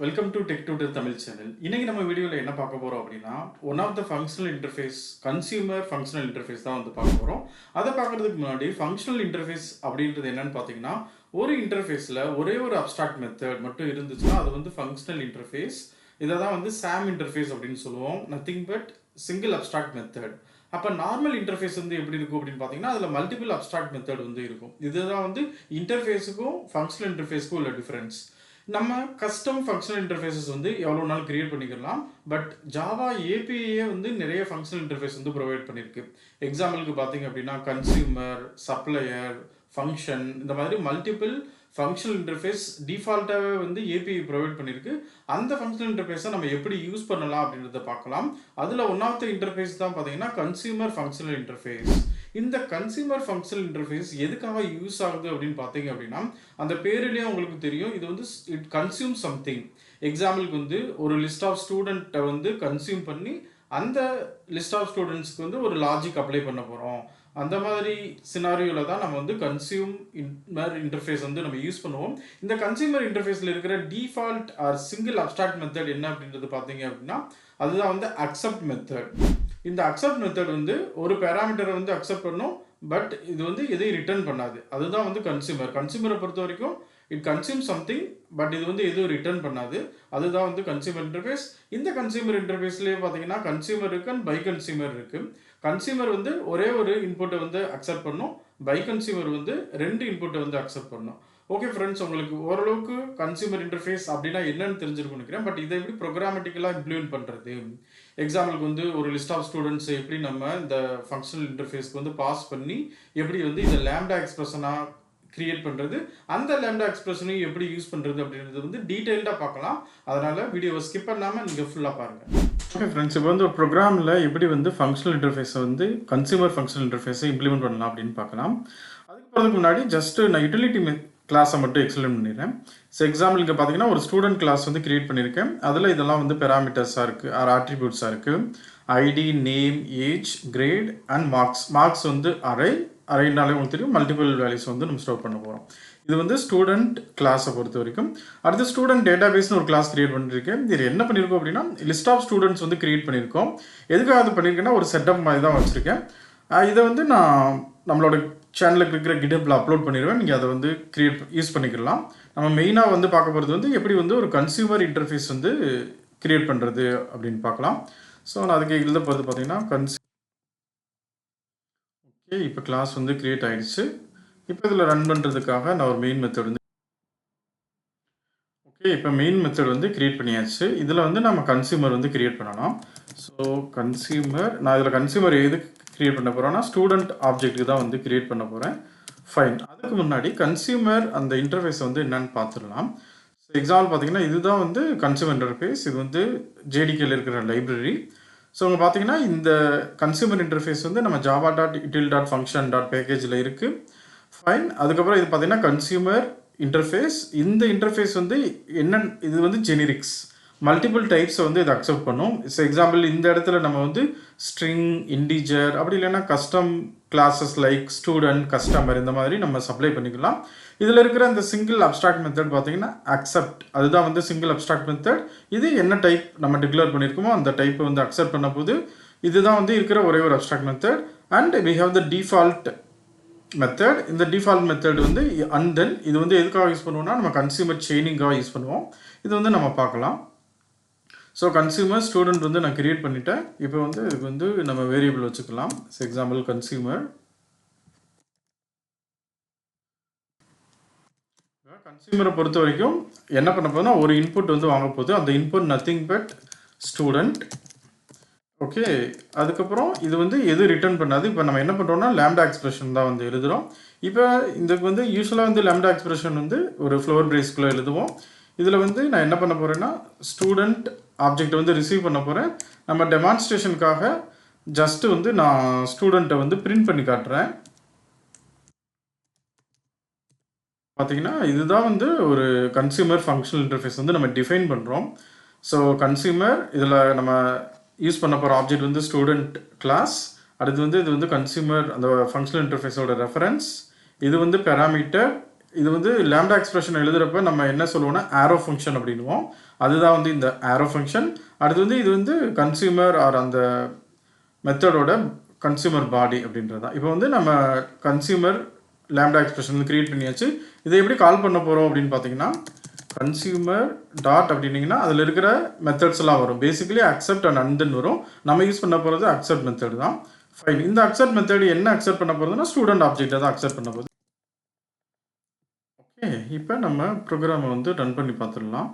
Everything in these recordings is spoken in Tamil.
Welcome to tech tutor Tamil channel. இன்னைக்கு நம்ம வீடியோவில் என்ன பார்க்க போகிறோம் அப்படின்னா, one of the functional interface consumer functional interface தான் வந்து பார்க்க போகிறோம். அதை பார்க்குறதுக்கு முன்னாடி ஃபங்க்ஷனல் இன்டர்ஃபேஸ் அப்படின்றது என்னன்னு பார்த்தீங்கன்னா, ஒரு இன்டர்ஃபேஸில் ஒரே ஒரு அப்ஸ்ட்ராக்ட் மெத்தட் மட்டும் இருந்துச்சுன்னா அது வந்து ஃபங்க்ஷனல் இன்டர்ஃபேஸ். இதை தான் வந்து சாம் இன்டர்ஃபேஸ் அப்படின்னு சொல்லுவோம். Nothing but single abstract method. அப்போ நார்மல் இன்டர்ஃபேஸ் வந்து எப்படி இருக்கும் அப்படின்னு பார்த்தீங்கன்னா, அதில் மல்டிபிள் அப்ஸ்ட்ராக்ட் மெத்தட் வந்து இருக்கும். இதுதான் வந்து இன்டர்ஃபேஸுக்கும் ஃபங்க்ஷனல் இன்டர்ஃபேஸுக்கும் உள்ள டிஃபரன்ஸ். நம்ம கஸ்டம் ஃபங்க்ஷனல் இன்டர்ஃபேஸஸ் வந்து எவ்வளோ நாள் கிரியேட் பண்ணிக்கலாம். பட் ஜாவா ஏபிஐயே வந்து நிறைய ஃபங்க்ஷனல் இன்டர்ஃபேஸ் வந்து ப்ரொவைட் பண்ணியிருக்கு. எக்ஸாம்பிளுக்கு பார்த்தீங்க அப்படின்னா கன்சியூமர், சப்ளையர், ஃபங்க்ஷன், இந்த மாதிரி மல்டிபிள் ஃபங்க்ஷனல் இன்டர்ஃபேஸ் டிஃபால்ட்டாகவே வந்து ஏபிஐ ப்ரொவைட் பண்ணியிருக்கு. அந்த ஃபங்க்ஷனல் இன்டர்ஃபேஸை நம்ம எப்படி யூஸ் பண்ணலாம் அப்படின்றத பார்க்கலாம். அதில் ஒன் ஆஃப் த இன்டர்ஃபேஸ் தான் பார்த்தீங்கன்னா கன்சியூமர் ஃபங்க்ஷனல் இன்டர்ஃபேஸ். இந்த கன்சியூமர் ஃபங்க்ஷனல் இன்டர்ஃபேஸ் எதுக்காக யூஸ் ஆகுது அப்படின்னு பார்த்தீங்க அப்படின்னா, அந்த பேரிலேயே உங்களுக்கு தெரியும், இது வந்து இட் கன்சியூம் சம்திங். எக்ஸாம்பிளுக்கு வந்து ஒரு லிஸ்ட் ஆஃப் ஸ்டூடெண்ட்டை வந்து கன்சியூம் பண்ணி அந்த லிஸ்ட் ஆஃப் ஸ்டூடெண்ட்ஸ்க்கு வந்து ஒரு லாஜிக் அப்ளை பண்ண போகிறோம். அந்த மாதிரி சினாரியோவில் தான் நம்ம வந்து கன்சியூமர் இன்டர்ஃபேஸ் வந்து நம்ம யூஸ் பண்ணுவோம். இந்த கன்சியூமர் இன்டர்ஃபேஸில் இருக்கிற default or single abstract method என்ன அப்படின்றது பார்த்தீங்க அப்படின்னா, அதுதான் வந்து அக்செப்ட் மெத்தட். இந்த அக்செப்ட் மெத்தட் வந்து ஒரு பேராமீட்டரை வந்து அக்செப்ட் பண்ணும். பட் இது வந்து எதையும் ரிட்டர்ன் பண்ணாது. அதுதான் வந்து கன்சியூமரை பொறுத்த வரைக்கும் இட் கன்சியூம் சம்திங். பட் இது வந்து எதுவும் ரிட்டர்ன் பண்ணாது. அதுதான் வந்து கன்சியூமர் இன்டர்ஃபேஸ். இந்த கன்சியூமர் இன்டர்ஃபேஸ்லேயே பார்த்தீங்கன்னா கன்சியூமர் இருக்கு அண்ட் பை கன்சியூமர் இருக்கு. கன்சியூமர் வந்து ஒரே ஒரு இன்புட்டை வந்து அக்செப்ட் பண்ணும். பை கன்சியூமர் வந்து 2 இன்புட்டை வந்து அக்செப்ட் பண்ணும். ஓகே ஃப்ரெண்ட்ஸ், உங்களுக்கு ஓரளவுக்கு கன்சியூமர் இன்டர்ஃபேஸ் அப்படின்னா என்னன்னு தெரிஞ்சிருக்கும்னு நினைக்கிறேன். பட் இதை எப்படி ப்ரோக்ராமேட்டிக்கலாக இம்ப்ளிமெண்ட் பண்ணுறது, எக்ஸாம்பிளுக்கு வந்து ஒரு லிஸ்ட் ஆஃப் ஸ்டூடெண்ட்ஸை எப்படி நம்ம இந்த ஃபங்க்ஷனல் இன்டர்ஃபேஸ்க்கு வந்து பாஸ் பண்ணி எப்படி வந்து இதை லேம்டா எக்ஸ்பிரஷனாக கிரியேட் பண்ணுறது, அந்த லேம்டா எக்ஸ்பிரஷனையும் எப்படி யூஸ் பண்ணுறது அப்படின்றது வந்து டீட்டெயில்டாக பார்க்கலாம். அதனால் வீடியோவை ஸ்கிப் பண்ணாமல் நீங்கள் ஃபுல்லாக பாருங்கள். ஓகே ஃப்ரெண்ட்ஸ், இப்போ வந்து ஒரு ப்ரோக்ராமில் எப்படி வந்து ஃபங்க்ஷனல் இன்டர்ஃபேஸை வந்து கன்சியூமர் ஃபங்க்ஷனல் இன்டர்ஃபேஸை இம்ப்ளிமெண்ட் பண்ணலாம் அப்படின்னு பார்க்கலாம். அதுக்கு போகிறதுக்கு முன்னாடி ஜஸ்ட் நான் யூட்டிலிட்டி கிளாஸை மட்டும் எக்ஸ்பிளைன் பண்ணிடுறேன். ஸோ எக்ஸாம்பிள் இங்கே பார்த்தீங்கன்னா ஒரு ஸ்டூடெண்ட் கிளாஸ் வந்து கிரியேட் பண்ணியிருக்கேன். அதில் இதெல்லாம் வந்து பெராமீட்டர்ஸாக இருக்குது, ஆர் ஆட்ரிபியூட்ஸாக இருக்குது. ID, name, age, grade and marks. Marks வந்து அரைனாலே உங்களுக்கு தெரியும், மல்டிபிள் வேல்யூஸ் வந்து நம்ம ஸ்டோர் பண்ண போகிறோம். இது வந்து ஸ்டூடெண்ட் கிளாஸை பொறுத்த வரைக்கும். அடுத்து ஸ்டூடெண்ட் டேட்டாபேஸ்னு ஒரு கிளாஸ் கிரியேட் பண்ணியிருக்கேன். இது என்ன பண்ணியிருக்கோம் அப்படின்னா, லிஸ்ட் ஆஃப் ஸ்டூடெண்ட்ஸ் வந்து கிரியேட் பண்ணியிருக்கோம். எதுக்காக அது பண்ணியிருக்கேன்னா ஒரு செட்டப் மாதிரி தான் வச்சுருக்கேன். இதை வந்து நான் நம்மளோட சேனலுக்கு இருக்கிற கிட்டப்பில் அப்லோட் பண்ணிடுவேன். நீங்கள் அதை வந்து யூஸ் பண்ணிக்கலாம். நம்ம மெயினாக வந்து பார்க்க போகிறது வந்து எப்படி வந்து ஒரு கன்சியூமர் இன்டர்ஃபேஸ் வந்து கிரியேட் பண்ணுறது அப்படின்னு பார்க்கலாம். ஸோ நான் அதுக்கு எழுத போகிறது பார்த்தீங்கன்னா ஓகே, இப்போ கிளாஸ் வந்து கிரியேட் ஆகிடுச்சு. இப்போ இதில் ரன் பண்ணுறதுக்காக நான் ஒரு மெயின் மெத்தட் வந்து இப்போ மெயின் மெத்தட் வந்து கிரியேட் பண்ணியாச்சு. இதில் வந்து நம்ம கன்சியூமர் வந்து கிரியேட் பண்ணலாம். ஸோ கன்சியூமர், நான் இதில் கன்சியூமர் எதுக்கு கிரியேட் பண்ண போகிறேன்னா ஸ்டூடெண்ட் ஆப்ஜெக்ட்டுக்கு தான் வந்து கிரியேட் பண்ண போகிறேன். ஃபைன். அதுக்கு முன்னாடி கன்சியூமர் அந்த இன்டர்ஃபேஸ் வந்து என்னன்னு பார்த்துடலாம். ஸோ எக்ஸாம்பிள் பார்த்தீங்கன்னா இதுதான் வந்து கன்சியூமர் இன்டர்ஃபேஸ். இது வந்து ஜேடிகேல இருக்கிற லைப்ரரி. ஸோ இங்கே பார்த்தீங்கன்னா இந்த கன்சியூமர் இன்டர்ஃபேஸ் வந்து நம்ம java.util.function.packageல இருக்குது. ஃபைன். அதுக்கப்புறம் இது பார்த்தீங்கன்னா கன்சியூமர் இன்டர்ஃபேஸ். இந்த இன்டர்ஃபேஸ் வந்து என்ன, இது வந்து ஜெனிரிக்ஸ், மல்டிபிள் டைப்ஸை வந்து இதை அக்செப்ட் பண்ணும். ஸோ எக்ஸாம்பிள் இந்த இடத்துல நம்ம வந்து ஸ்ட்ரிங், இன்டிஜர், அப்படி இல்லைன்னா custom classes like student, customer, இந்த மாதிரி நம்ம சப்ளை பண்ணிக்கலாம். இதில் இருக்கிற அந்த சிங்கிள் அப்ஸ்ட்ராக்ட் மெத்தட் பார்த்தீங்கன்னா அக்செப்ட், அதுதான் வந்து சிங்கிள் அப்ஸ்ட்ராக்ட் மெத்தட். இது என்ன டைப் நம்ம டிக்ளேர் பண்ணியிருக்கோமோ அந்த டைப்பை வந்து அக்செப்ட் பண்ண போது இதுதான் வந்து இருக்கிற ஒரே ஒரு abstract method. And we have the default method. இந்த டிஃபால்ட் மெத்தட் வந்து andThen. இது வந்து எதுக்காக யூஸ் பண்ணுவோம்னா நம்ம கன்சியூமர் செயினிங்காக யூஸ் பண்ணுவோம். இது வந்து நம்ம பார்க்கலாம். ஸோ கன்சியூமர் ஸ்டூடெண்ட் வந்து நான் கிரியேட் பண்ணிட்டேன். இப்போ வந்து இதுக்கு வந்து நம்ம வேரியபிள் வச்சுக்கலாம். So example consumer. கன்சியூமரை பொறுத்த வரைக்கும் என்ன பண்ண போதுன்னா ஒரு இன்புட் வந்து வாங்க போகுது. அந்த input nothing but student. Okay, அதுக்கப்புறம் இது வந்து எது ரிட்டர்ன் பண்ணாது. இப்போ நம்ம என்ன பண்ணுறோம்னா லேம்டா எக்ஸ்பிரஷன் தான் வந்து எழுதுகிறோம். இப்போ இதுக்கு வந்து யூஸ்வலாக வந்து லேம்டா எக்ஸ்பிரஷன் வந்து ஒரு ஃப்ளோர் பிரேஸ்க்குள்ளே எழுதுவோம். இதில் வந்து நான் என்ன பண்ண போகிறேன்னா ஸ்டூடெண்ட் ஆப்ஜெக்டை வந்து ரிசீவ் பண்ண போகிறேன். நம்ம டெமான்ஸ்ட்ரேஷனுக்காக ஜஸ்ட்டு வந்து நான் ஸ்டூடெண்ட்டை வந்து பிரிண்ட் பண்ணி காட்டுறேன். பார்த்தீங்கன்னா இதுதான் வந்து ஒரு கன்சியூமர் ஃபங்க்ஷனல் இன்டர்ஃபேஸ் வந்து நம்ம டிஃபைன் பண்ணுறோம். ஸோ கன்சியூமர், இதில் நம்ம யூஸ் பண்ண போகிற ஆப்ஜெக்ட் வந்து ஸ்டூடெண்ட் கிளாஸ். அடுத்து வந்து இது வந்து கன்சியூமர் அந்த ஃபங்க்ஷனல் இன்டர்ஃபேஸோட ரெஃபரன்ஸ். இது வந்து பேராமீட்டர். இது வந்து லேம்டா எக்ஸ்பிரஷன் எழுதுறப்ப நம்ம என்ன சொல்லுவோம்னா ஆரோ ஃபங்க்ஷன் அப்படின்னுவோம். அதுதான் வந்து இந்த ஆரோ ஃபங்க்ஷன். அடுத்து வந்து இது வந்து கன்சியூமர் ஆர் அந்த மெத்தடோட கன்சியூமர் பாடி அப்படின்றது தான். இப்போ வந்து நம்ம கன்சியூமர் லேம்டா எக்ஸ்பிரஷன் வந்து கிரியேட் பண்ணியாச்சு. இதை எப்படி கால் பண்ண போகிறோம் அப்படின்னு பார்த்தீங்கன்னா கன்சியூமர் டாட் அப்படின்னீங்கன்னா அதில் இருக்கிற மெத்தட்ஸ் எல்லாம் வரும். பேசிக்கலி அக்செப்ட் அண்ட் andThen வரும். நம்ம யூஸ் பண்ண போகிறது அக்செப்ட் மெத்தட் தான். ஃபைன். இந்த அக்செப்ட் மெத்தட் என்ன அக்செப்ட் பண்ண போகிறதுனா ஸ்டூடெண்ட் ஆப்ஜெக்டை தான் அக்செப்ட் பண்ண போகுது. ஓகே, இப்போ நம்ம ப்ரோக்ராமை வந்து ரன் பண்ணி பார்த்துடலாம்.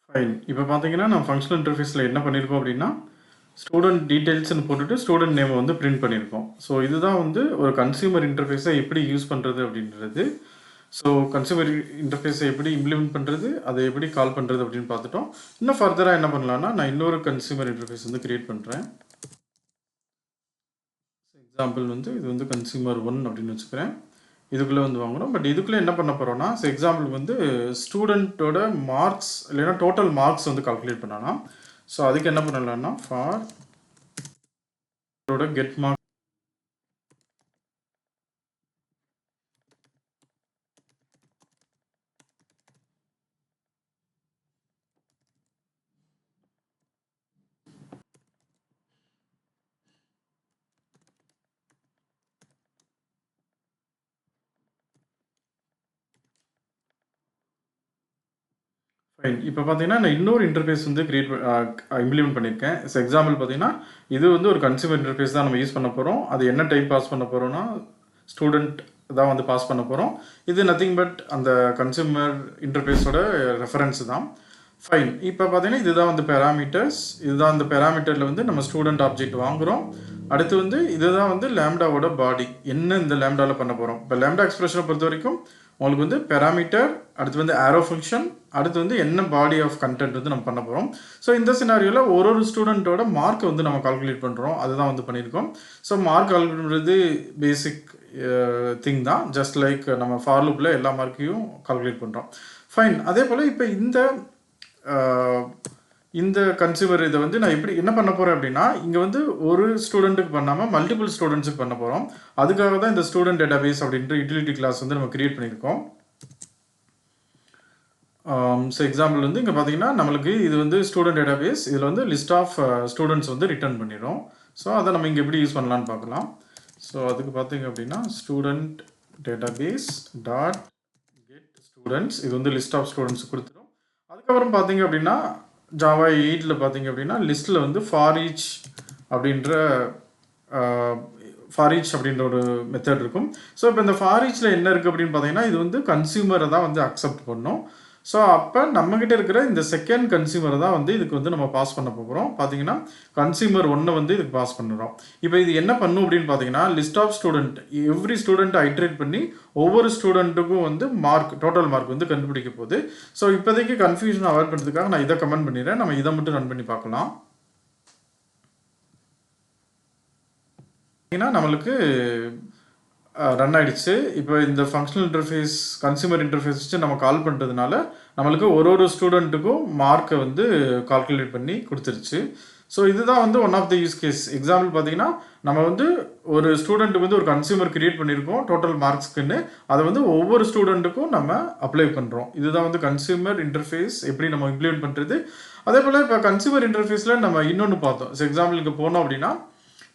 ஃபைன். இப்போ பார்த்தீங்கன்னா நம்ம ஃபங்க்ஷனல் இன்டர்ஃபேஸில் என்ன பண்ணியிருக்கோம் அப்படின்னா ஸ்டூடெண்ட் டீட்டெயில்ஸ்னு போட்டுட்டு ஸ்டூடெண்ட் நேமை வந்து பிரிண்ட் பண்ணியிருக்கோம். ஸோ இதுதான் வந்து ஒரு கன்சியூமர் இன்டர்ஃபேஸை எப்படி யூஸ் பண்ணுறது அப்படின்றது. ஸோ கன்சியூமர் இன்டர்ஃபேஸை எப்படி இம்ப்ளிமெண்ட் பண்ணுறது, அதை எப்படி கால் பண்ணுறது அப்படின்னு பார்த்துட்டோம். இன்னும் ஃபர்தராக என்ன பண்ணலான்னா நான் இன்னொரு கன்சியூமர் இன்டர்ஃபேஸ் வந்து கிரியேட் பண்ணுறேன். எக்ஸாம்பிள் வந்து இது வந்து கன்சியூமர் 1 அப்படின்னு வச்சுக்கிறேன். இதுக்குள்ளே வந்து வாங்கணும். பட் இதுக்குள்ளே என்ன பண்ண போகிறோம்னா எக்ஸாம்பிள் வந்து ஸ்டூடெண்ட்டோட மார்க்ஸ் இல்லைன்னா டோட்டல் மார்க்ஸ் வந்து கால்குலேட் பண்ணலாம். ஸோ அதுக்கு என்ன பண்ணலாம்னா ஃபார் கெட் மார்க் ஃபைன். இப்போ பார்த்தீங்கன்னா நான் இன்னொரு இன்டர்ஃபேஸ் வந்து இம்ப்ளிமெண்ட் பண்ணியிருக்கேன். எக்ஸாம்பிள் பார்த்தீங்கன்னா இது வந்து ஒரு கன்சியூமர் இன்டர்ஃபேஸ் தான் நம்ம யூஸ் பண்ண போகிறோம். அது என்ன டைப் பாஸ் பண்ண போகிறோம்னா ஸ்டூடெண்ட் தான் வந்து பாஸ் பண்ண போகிறோம். இது நத்திங் பட் அந்த கன்சியூமர் இன்டர்ஃபேஸோட ரெஃபரன்ஸ் தான். ஃபைன். இப்போ பார்த்தீங்கன்னா இதுதான் வந்து பேராமீட்டர்ஸ். இதுதான் அந்த பேராமீட்டரில் வந்து நம்ம ஸ்டூடெண்ட் ஆப்ஜெக்ட் வாங்குகிறோம். அடுத்து வந்து இதுதான் வந்து லேம்டாவோட பாடி. என்ன இந்த லேம்டாவில் பண்ண போகிறோம். இப்போ லேம்டா எக்ஸ்பிரஷனை பொறுத்த வரைக்கும் உங்களுக்கு வந்து பேராமீட்டர், அடுத்து வந்து ஆரோ ஃபங்க்ஷன், அடுத்து வந்து என்ன பாடி ஆஃப் கண்டென்ட் வந்து நம்ம பண்ண போகிறோம். ஸோ இந்த சினாரியோவில் ஒரு ஸ்டூடெண்ட்டோட மார்க்கை வந்து நம்ம கால்குலேட் பண்ணுறோம். அதுதான் வந்து பண்ணியிருக்கோம். ஸோ மார்க் கால்குலேட் பண்ணுறது பேசிக் திங் தான். ஜஸ்ட் லைக் நம்ம ஃபார் லூப்பில் எல்லா மார்க்கையும் கால்குலேட் பண்ணுறோம். ஃபைன். அதே போல் இப்போ இந்த கன்சியூமர் இதை வந்து நான் எப்படி என்ன பண்ண போகிறேன் அப்படின்னா இங்கே வந்து ஒரு ஸ்டூடெண்ட்டுக்கு பண்ணாமல் மல்டிபிள் ஸ்டூடெண்ட்ஸுக்கு பண்ண போகிறோம். அதுக்காக தான் இந்த ஸ்டூடெண்ட் டேட்டாபேஸ் அப்படின்ற யூட்டிலிட்டி கிளாஸ் வந்து நம்ம கிரியேட் பண்ணியிருக்கோம். ஸோ எக்ஸாம்பிள் வந்து இங்கே பார்த்தீங்கன்னா நம்மளுக்கு இது வந்து ஸ்டூடெண்ட் டேட்டாபேஸ். இதில் வந்து லிஸ்ட் ஆஃப் ஸ்டூடெண்ட்ஸ் வந்து ரிட்டர்ன் பண்ணிடும். ஸோ அதை நம்ம இங்கே எப்படி யூஸ் பண்ணலான்னு பார்க்கலாம். ஸோ அதுக்கு பார்த்தீங்க அப்படின்னா student database dot get students, இது வந்து லிஸ்ட் ஆஃப் ஸ்டூடெண்ட்ஸ் கொடுத்துரும். அதுக்கப்புறம் பார்த்தீங்க அப்படின்னா ஜாவா 8ல் பார்த்தீங்க அப்படின்னா லிஸ்ட்டில் வந்து ஃபார் ஈச் அப்படின்ற ஒரு மெத்தட் இருக்கும். ஸோ இப்போ இந்த ஃபார் ஈச்சில் என்ன இருக்குது அப்படின்னு பார்த்தீங்கன்னா இது வந்து கன்சியூமரை தான் வந்து அக்செப்ட் பண்ணும். ஸோ அப்போ நம்மக்கிட்ட இருக்கிற இந்த செகண்ட் கன்சியூமரை தான் வந்து இதுக்கு வந்து நம்ம பாஸ் பண்ண போகிறோம். பார்த்தீங்கன்னா கன்சியூமர் 1 வந்து இதுக்கு பாஸ் பண்ணுறோம். இப்போ இது என்ன பண்ணும் அப்படின்னு பார்த்தீங்கன்னா லிஸ்ட் ஆஃப் ஸ்டூடெண்ட் எவ்ரி ஸ்டூடெண்ட்டை ஐட்ரேட் பண்ணி ஒவ்வொரு ஸ்டூடெண்ட்டுக்கும் வந்து டோட்டல் மார்க் வந்து கண்டுபிடிக்க போகுது. ஸோ இப்போதைக்கு கன்ஃபியூஷன் அவாய்ட் பண்ணுறதுக்காக நான் இதை கமெண்ட் பண்ணிடுறேன். நம்ம இதை மட்டும் ரன் பண்ணி பார்க்கலாம். நம்மளுக்கு ரன் ஆகிடுச்சு. இப்போ இந்த ஃபங்க்ஷனல் இன்டர்ஃபேஸ் கன்சியூமர் இன்டர்ஃபேஸ் வச்சு நம்ம கால் பண்ணுறதுனால நம்மளுக்கு ஒரு ஸ்டூடெண்ட்டுக்கும் மார்க்கை வந்து கால்குலேட் பண்ணி கொடுத்துருச்சு. ஸோ இதுதான் வந்து one of the use case. Example பார்த்தீங்கன்னா நம்ம வந்து ஒரு ஸ்டூடெண்ட்டுக்கு வந்து ஒரு கன்சியூமர் கிரியேட் பண்ணியிருக்கோம் டோட்டல் மார்க்ஸ்க்குன்னு. அதை வந்து ஒவ்வொரு ஸ்டூடெண்ட்டுக்கும் நம்ம அப்ளை பண்ணுறோம். இதுதான் வந்து கன்சியூமர் இன்டர்ஃபேஸ் எப்படி நம்ம இம்ப்ளிமெண்ட் பண்ணுறது. அதே போல் இப்போ கன்சியூமர் இன்டர்ஃபேஸில் நம்ம இன்னொன்று பார்த்தோம். ஸோ எக்ஸாம்பிள் இங்கே போனோம் அப்படின்னா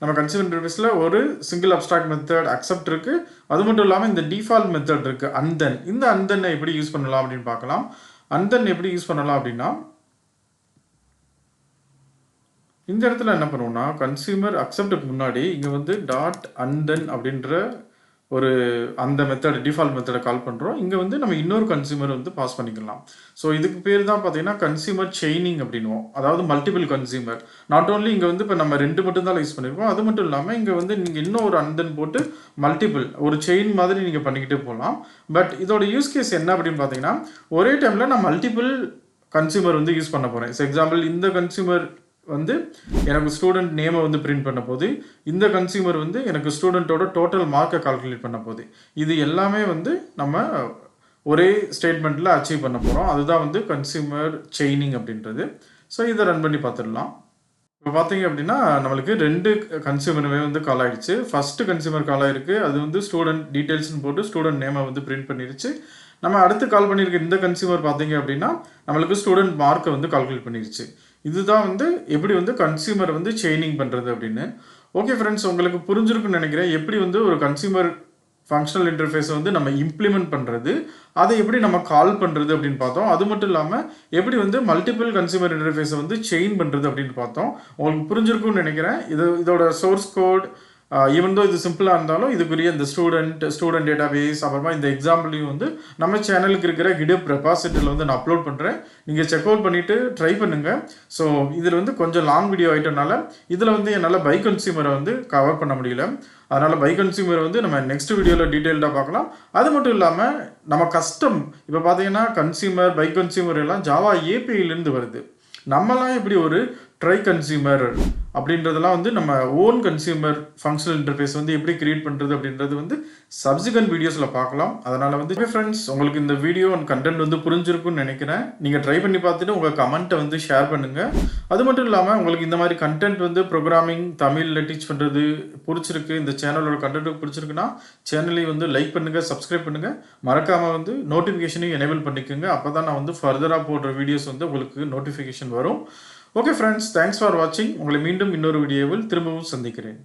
நம்ம கன்சியூமர் இன்டர்ஃபேஸில் ஒரு சிங்கிள் அப்ஸ்ட்ராக்ட் மெத்தட் அக்செப்ட் இருக்குது. அது மட்டும் இல்லாமல் இந்த டிஃபால்ட் மெத்தட் இருக்குது andThen. இந்த andThen எப்படி யூஸ் பண்ணலாம் அப்படின்னு பார்க்கலாம். andThen எப்படி யூஸ் பண்ணலாம் அப்படின்னா இந்த இடத்துல என்ன பண்ணுவோம்னா கன்சியூமர் அக்செப்டுக்கு முன்னாடி இங்கே வந்து டாட் andThen அப்படின்ற ஒரு அந்த மெத்தட் டிஃபால்ட் மெத்தடை கால் பண்ணுறோம். இங்கே வந்து நம்ம இன்னொரு கன்சியூமர் வந்து பாஸ் பண்ணிக்கலாம். ஸோ இதுக்கு பேர் தான் பார்த்தீங்கன்னா கன்சியூமர் செயினிங் அப்படின்வோம். அதாவது மல்டிபிள் கன்சியூமர். நாட் ஓன்லி இங்கே வந்து இப்போ நம்ம 2 மட்டும் தான் யூஸ் பண்ணியிருக்கோம். அது மட்டும் இல்லாமல் இங்கே வந்து நீங்கள் இன்னும் ஒரு andThen போட்டு மல்டிபிள் ஒரு செயின் மாதிரி நீங்கள் பண்ணிக்கிட்டே போகலாம். பட் இதோட யூஸ் கேஸ் என்ன அப்படின்னு பார்த்தீங்கன்னா ஒரே டைமில் நான் மல்டிபிள் கன்சியூமர் வந்து யூஸ் பண்ண போகிறேன். ஸோ எக்ஸாம்பிள் இந்த கன்சியூமர் வந்து எனக்கு ஸ்டூடெண்ட் நேமை வந்து பிரிண்ட் பண்ண போது, இந்த கன்சியூமர் வந்து எனக்கு ஸ்டூடெண்ட்டோட டோட்டல் மார்க்கை கால்குலேட் பண்ண போகுது. இது எல்லாமே வந்து நம்ம ஒரே ஸ்டேட்மெண்ட்டில் அச்சீவ் பண்ண போகிறோம். அதுதான் வந்து கன்சியூமர் செயினிங் அப்படின்றது. ஸோ இதை ரன் பண்ணி பார்த்துடலாம். இப்போ பார்த்தீங்க அப்படின்னா நம்மளுக்கு 2 கன்சியூமருமே வந்து கால் ஆகிடுச்சு. ஃபஸ்ட்டு கன்சியூமர் கால் ஆகிருக்கு. அது வந்து ஸ்டூடெண்ட் டீட்டெயில்ஸ்னு போட்டு ஸ்டூடெண்ட் நேமை வந்து பிரிண்ட் பண்ணிருச்சு. நம்ம அடுத்து கால் பண்ணியிருக்க இந்த கன்சியூமர் பார்த்தீங்க அப்படின்னா நம்மளுக்கு ஸ்டூடெண்ட் மார்க்கை வந்து கால்குலேட் பண்ணிருச்சு. இதுதான் வந்து எப்படி வந்து கன்சியூமர் வந்து செயினிங் பண்ணுறது அப்படின்னு. ஓகே ஃப்ரெண்ட்ஸ், உங்களுக்கு புரிஞ்சிருக்குன்னு நினைக்கிறேன். எப்படி வந்து ஒரு கன்சியூமர் ஃபங்க்ஷனல் இன்டர்ஃபேஸை வந்து நம்ம இம்ப்ளிமெண்ட் பண்ணுறது, அதை எப்படி நம்ம கால் பண்ணுறது அப்படின்னு பார்த்தோம். அது மட்டும் இல்லாமல் எப்படி வந்து மல்டிபிள் கன்சியூமர் இன்டர்ஃபேஸை வந்து செயின் பண்ணுறது அப்படின்னு பார்த்தோம். உங்களுக்கு புரிஞ்சிருக்கும்னு நினைக்கிறேன். இதோட சோர்ஸ் கோட் ஈவன் தோ இது சிம்பிளாக இருந்தாலும் இதுக்குரிய இந்த ஸ்டூடெண்ட் டேட்டாபேஸ் அப்புறமா இந்த எக்ஸாம்பிளையும் வந்து நம்ம சேனலுக்கு இருக்கிற கிடப் ரெபாசிட்டரியில் வந்து நான் அப்லோட் பண்ணுறேன். நீங்கள் செக் அவுட் பண்ணிவிட்டு ட்ரை பண்ணுங்கள். ஸோ இதில் வந்து கொஞ்சம் லாங் வீடியோ ஆகிட்டனால இதில் வந்து என்னால் பை கன்சியூமரை வந்து கவர் பண்ண முடியல. அதனால் பை கன்சியூமர் வந்து நம்ம நெக்ஸ்ட் வீடியோவில் டீட்டெயில்டாக பார்க்கலாம். அது மட்டும் இல்லாமல் நம்ம கஸ்டம் இப்போ பார்த்தீங்கன்னா கன்சியூமர் பை கன்சியூமர் எல்லாம் ஜாவா ஏபிஐலேருந்து வருது. நம்மலாம் இப்படி ஒரு ட்ரை கன்சியூமர் அப்படின்றதெல்லாம் வந்து நம்ம ஓன் கன்சியூமர் ஃபங்க்ஷனல் இன்டர்ஃபேஸ் வந்து எப்படி கிரியேட் பண்ணுறது அப்படின்றது வந்து சப்சிக்வெண்ட் வீடியோஸில் பார்க்கலாம். அதனால் வந்து ஃப்ரெண்ட்ஸ், உங்களுக்கு இந்த வீடியோ அண்ட் கண்டென்ட் வந்து புரிஞ்சிருக்கும்னு நினைக்கிறேன். நீங்கள் ட்ரை பண்ணி பார்த்துட்டு உங்கள் கமெண்ட்டை வந்து ஷேர் பண்ணுங்கள். அது மட்டும் இல்லாமல் உங்களுக்கு இந்த மாதிரி கண்டென்ட் வந்து ப்ரோக்ராமிங் தமிழில் டீச் பண்ணுறது பிடிச்சிருக்கு, இந்த சேனலோட கண்டென்ட் பிடிச்சிருக்குன்னா சேனலையும் வந்து லைக் பண்ணுங்கள், சப்ஸ்கிரைப் பண்ணுங்கள். மறக்காமல் வந்து நோட்டிஃபிகேஷனையும் எனேபிள் பண்ணிக்கோங்க. அப்போ தான் நான் வந்து ஃபர்தராக போடுற வீடியோஸ் வந்து உங்களுக்கு நோட்டிஃபிகேஷன் வரும். ஓகே ஃப்ரெண்ட்ஸ், தேங்க்ஸ் ஃபார் வாட்சிங். உங்களை மீண்டும் இன்னொரு வீடியோவில் திரும்பவும் சந்திக்கிறேன்.